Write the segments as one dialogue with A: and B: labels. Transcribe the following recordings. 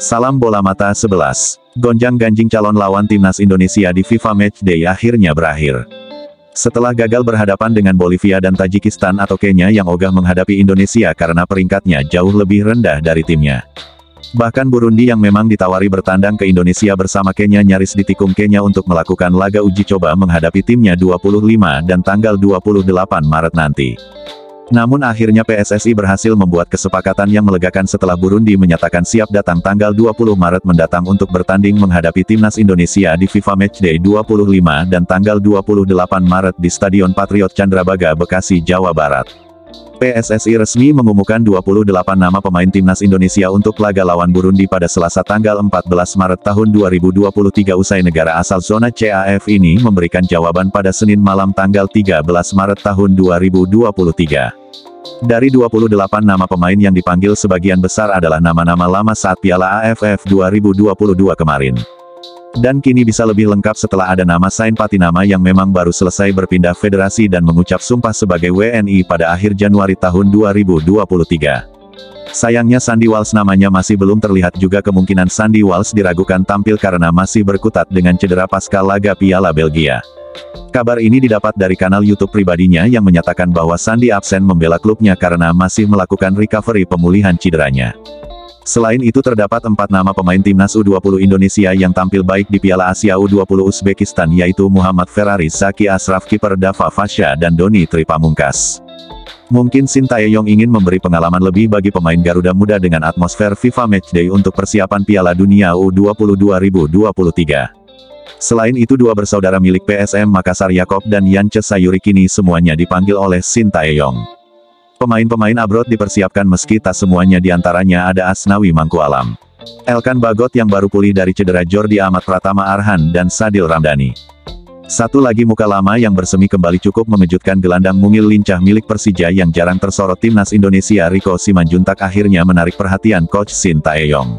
A: Salam bola mata 11. Gonjang-ganjing calon lawan timnas Indonesia di FIFA Matchday akhirnya berakhir. Setelah gagal berhadapan dengan Bolivia dan Tajikistan atau Kenya yang ogah menghadapi Indonesia karena peringkatnya jauh lebih rendah dari timnya. Bahkan Burundi yang memang ditawari bertandang ke Indonesia bersama Kenya nyaris ditikung Kenya untuk melakukan laga uji coba menghadapi timnya 25 dan tanggal 28 Maret nanti. Namun akhirnya PSSI berhasil membuat kesepakatan yang melegakan setelah Burundi menyatakan siap datang tanggal 20 Maret mendatang untuk bertanding menghadapi timnas Indonesia di FIFA Matchday 25 dan tanggal 28 Maret di Stadion Patriot Candrabaga, Bekasi, Jawa Barat. PSSI resmi mengumumkan 28 nama pemain timnas Indonesia untuk laga lawan Burundi pada Selasa tanggal 14 Maret tahun 2023 usai negara asal zona CAF ini memberikan jawaban pada Senin malam tanggal 13 Maret tahun 2023. Dari 28 nama pemain yang dipanggil sebagian besar adalah nama-nama lama saat Piala AFF 2022 kemarin. Dan kini bisa lebih lengkap setelah ada nama Sain Patinama yang memang baru selesai berpindah federasi dan mengucap sumpah sebagai WNI pada akhir Januari tahun 2023. Sayangnya Sandy Walsh namanya masih belum terlihat, juga kemungkinan Sandy Walsh diragukan tampil karena masih berkutat dengan cedera pasca laga Piala Belgia. Kabar ini didapat dari kanal YouTube pribadinya yang menyatakan bahwa Sandy absen membela klubnya karena masih melakukan recovery pemulihan cederanya. Selain itu terdapat 4 nama pemain timnas U20 Indonesia yang tampil baik di Piala Asia U20 Uzbekistan, yaitu Muhammad Ferrari, Zaki Ashraf, kiper Dava Fasha, dan Doni Tri Pamungkas. Mungkin Sintayong ingin memberi pengalaman lebih bagi pemain Garuda Muda dengan atmosfer FIFA Matchday untuk persiapan Piala Dunia U20 2023. Selain itu dua bersaudara milik PSM Makassar, Yakob dan Yance Sayuri, kini semuanya dipanggil oleh Sintayong. Pemain-pemain abroad dipersiapkan meski tak semuanya diantaranya ada Asnawi Mangkualam, Elkan Bagot yang baru pulih dari cedera, Jordi Amat Pratama Arhan, dan Sadil Ramdhani. Satu lagi muka lama yang bersemi kembali cukup mengejutkan, gelandang mungil lincah milik Persija yang jarang tersorot timnas Indonesia, Rico Simanjuntak, akhirnya menarik perhatian Coach Sintayong.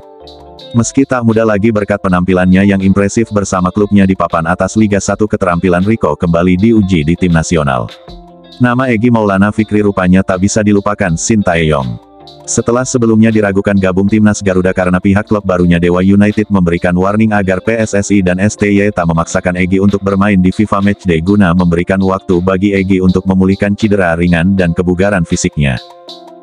A: Meski tak muda lagi berkat penampilannya yang impresif bersama klubnya di papan atas Liga 1, keterampilan Rico kembali diuji di tim nasional. Nama Egy Maulana Fikri rupanya tak bisa dilupakan Sintayong. Setelah sebelumnya diragukan gabung timnas Garuda karena pihak klub barunya Dewa United memberikan warning agar PSSI dan STY tak memaksakan Egy untuk bermain di FIFA Matchday guna memberikan waktu bagi Egy untuk memulihkan cedera ringan dan kebugaran fisiknya.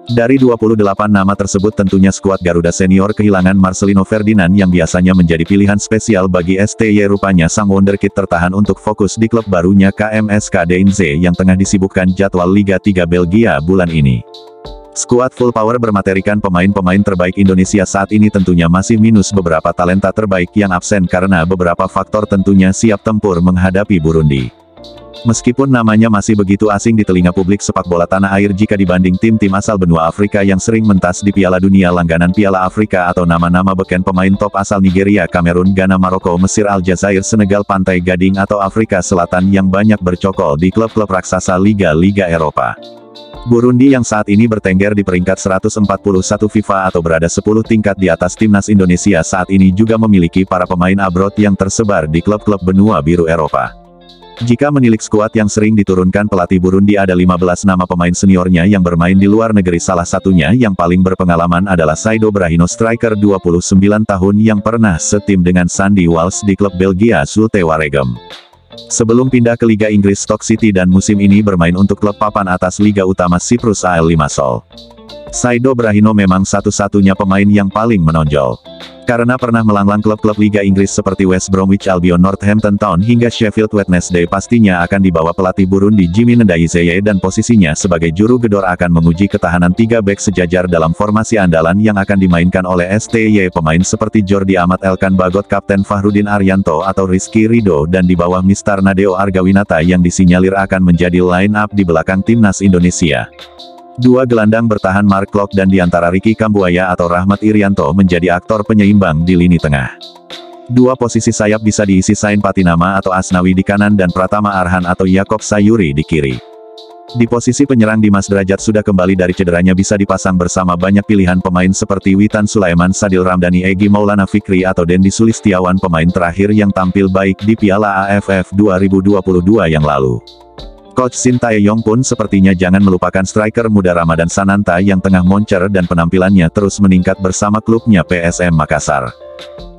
A: Dari 28 nama tersebut tentunya skuad Garuda Senior kehilangan Marcelino Ferdinand yang biasanya menjadi pilihan spesial bagi STY. Rupanya sang wonderkid tertahan untuk fokus di klub barunya KMSK Deinze yang tengah disibukkan jadwal Liga 3 Belgia bulan ini. Skuad full power bermaterikan pemain-pemain terbaik Indonesia saat ini tentunya masih minus beberapa talenta terbaik yang absen karena beberapa faktor, tentunya siap tempur menghadapi Burundi. Meskipun namanya masih begitu asing di telinga publik sepak bola tanah air jika dibanding tim-tim asal benua Afrika yang sering mentas di Piala Dunia, langganan Piala Afrika, atau nama-nama beken pemain top asal Nigeria, Kamerun, Ghana, Maroko, Mesir, Aljazair, Senegal, Pantai Gading, atau Afrika Selatan yang banyak bercokol di klub-klub raksasa Liga-Liga Eropa. Burundi yang saat ini bertengger di peringkat 141 FIFA atau berada 10 tingkat di atas timnas Indonesia saat ini juga memiliki para pemain abroad yang tersebar di klub-klub benua biru Eropa. Jika menilik skuad yang sering diturunkan pelatih Burundi, ada 15 nama pemain seniornya yang bermain di luar negeri. Salah satunya yang paling berpengalaman adalah Saido Brahino, striker 29 tahun yang pernah setim dengan Sandy Walsh di klub Belgia Zulte Waregem. Sebelum pindah ke Liga Inggris Stoke City dan musim ini bermain untuk klub papan atas Liga Utama Siprus AL Limassol. Saido Brahino memang satu-satunya pemain yang paling menonjol. Karena pernah melanglang klub-klub Liga Inggris seperti West Bromwich Albion, Northampton Town, hingga Sheffield Wednesday, pastinya akan dibawa pelatih Burundi Jimmy Ndayizeye, dan posisinya sebagai juru gedor akan menguji ketahanan 3 bek sejajar dalam formasi andalan yang akan dimainkan oleh STY. Pemain seperti Jordi Amat, Elkan Bagot, Kapten Fahrudin Arianto atau Rizky Ridho, dan di bawah Mister Nadeo Argawinata yang disinyalir akan menjadi line up di belakang timnas Indonesia. Dua gelandang bertahan Mark Klok dan diantara Ricky Kambuaya atau Rahmat Irianto menjadi aktor penyeimbang di lini tengah. Dua posisi sayap bisa diisi Sain Patinama atau Asnawi di kanan dan Pratama Arhan atau Yakob Sayuri di kiri. Di posisi penyerang Dimas Derajat sudah kembali dari cederanya bisa dipasang bersama banyak pilihan pemain seperti Witan Sulaiman, Sadil Ramdhani, Egy Maulana Fikri atau Dendi Sulistiawan, pemain terakhir yang tampil baik di Piala AFF 2022 yang lalu. Coach Shin Tae-yong pun sepertinya jangan melupakan striker muda Ramadan Sananta yang tengah moncer dan penampilannya terus meningkat bersama klubnya PSM Makassar.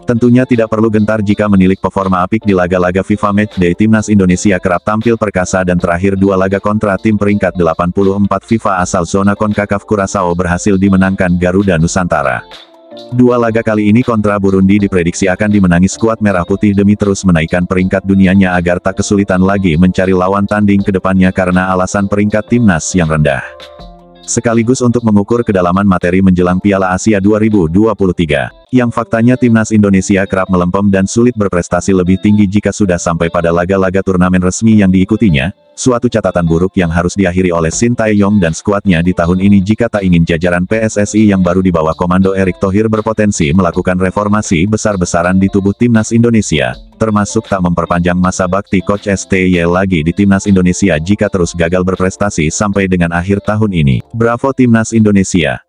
A: Tentunya tidak perlu gentar jika menilik performa apik di laga-laga FIFA Matchday. Timnas Indonesia kerap tampil perkasa dan terakhir 2 laga kontra tim peringkat 84 FIFA asal zona CONCACAF Curaçao berhasil dimenangkan Garuda Nusantara. 2 laga kali ini kontra Burundi diprediksi akan dimenangi skuad Merah Putih demi terus menaikkan peringkat dunianya agar tak kesulitan lagi mencari lawan tanding ke depannya karena alasan peringkat timnas yang rendah. Sekaligus untuk mengukur kedalaman materi menjelang Piala Asia 2023, yang faktanya timnas Indonesia kerap melempem dan sulit berprestasi lebih tinggi jika sudah sampai pada laga-laga turnamen resmi yang diikutinya, suatu catatan buruk yang harus diakhiri oleh Shin Tae-yong dan skuadnya di tahun ini jika tak ingin jajaran PSSI yang baru di bawah komando Erick Thohir berpotensi melakukan reformasi besar-besaran di tubuh timnas Indonesia, termasuk tak memperpanjang masa bakti Coach STY lagi di timnas Indonesia jika terus gagal berprestasi sampai dengan akhir tahun ini. Bravo Timnas Indonesia!